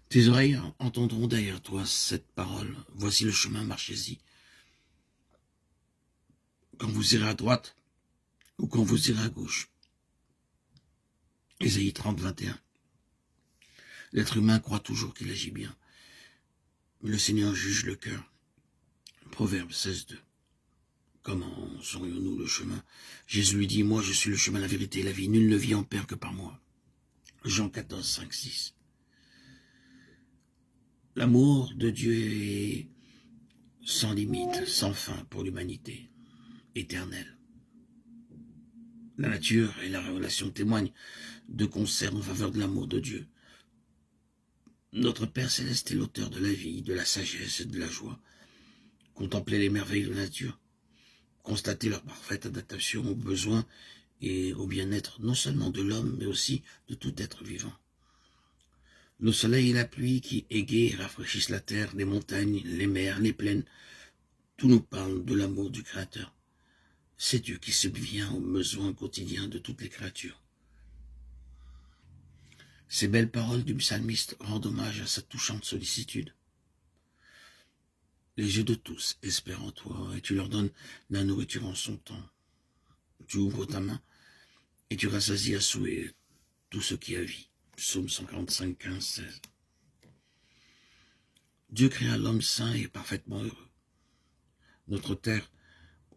Tes oreilles entendront derrière toi cette parole. Voici le chemin, marchez-y. Quand vous irez à droite ou quand vous irez à gauche. Ésaïe 30, 21. L'être humain croit toujours qu'il agit bien, mais le Seigneur juge le cœur. Proverbe 16, 2. Comment saurions-nous le chemin? Jésus lui dit, moi je suis le chemin, la vérité et la vie. Nul ne vit en père que par moi. Jean 14, 5, 6. L'amour de Dieu est sans limite, sans fin pour l'humanité, éternelle. La nature et la révélation témoignent de concert en faveur de l'amour de Dieu. Notre Père Céleste est l'auteur de la vie, de la sagesse et de la joie. Contempler les merveilles de la nature, constater leur parfaite adaptation aux besoins et au bien-être non seulement de l'homme, mais aussi de tout être vivant. Le soleil et la pluie qui égayent et rafraîchissent la terre, les montagnes, les mers, les plaines, tout nous parle de l'amour du Créateur. C'est Dieu qui subvient aux besoins quotidiens de toutes les créatures. Ces belles paroles du psalmiste rendent hommage à sa touchante sollicitude. Les yeux de tous espèrent en toi, et tu leur donnes la nourriture en son temps. Tu ouvres ta main, et tu rassasies à souhait tout ce qui a vie. Psaume 145, 15, 16. Dieu créa l'homme saint et parfaitement heureux. Notre terre,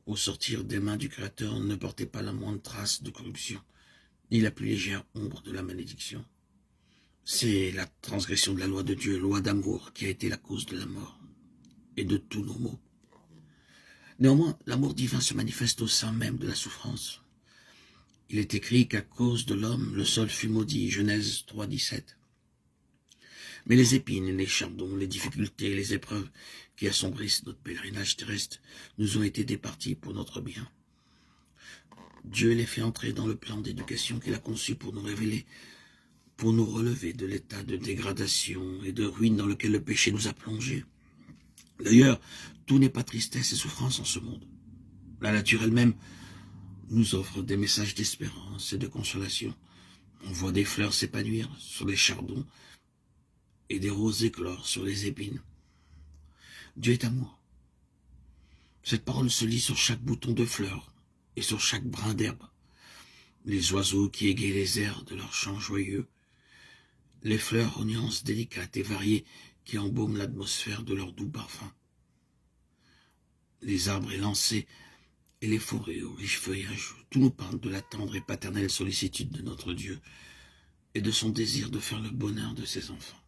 au sortir des mains du Créateur, ne portait pas la moindre trace de corruption, ni la plus légère ombre de la malédiction. C'est la transgression de la loi de Dieu, loi d'amour, qui a été la cause de la mort et de tous nos maux. Néanmoins, l'amour divin se manifeste au sein même de la souffrance. Il est écrit qu'à cause de l'homme, le sol fut maudit, Genèse 3, 17. Mais les épines, les chardons, les difficultés, les épreuves qui assombrissent notre pèlerinage terrestre nous ont été départis pour notre bien. Dieu les fait entrer dans le plan d'éducation qu'il a conçu pour nous révéler, pour nous relever de l'état de dégradation et de ruine dans lequel le péché nous a plongés. D'ailleurs, tout n'est pas tristesse et souffrance en ce monde. La nature elle-même nous offre des messages d'espérance et de consolation. On voit des fleurs s'épanouir sur les chardons et des roses éclore sur les épines. Dieu est amour. Cette parole se lit sur chaque bouton de fleurs et sur chaque brin d'herbe. Les oiseaux qui égayent les airs de leurs chants joyeux. Les fleurs aux nuances délicates et variées qui embaument l'atmosphère de leur doux parfum. Les arbres élancés et les forêts aux riches feuillages, tout nous parle de la tendre et paternelle sollicitude de notre Dieu et de son désir de faire le bonheur de ses enfants.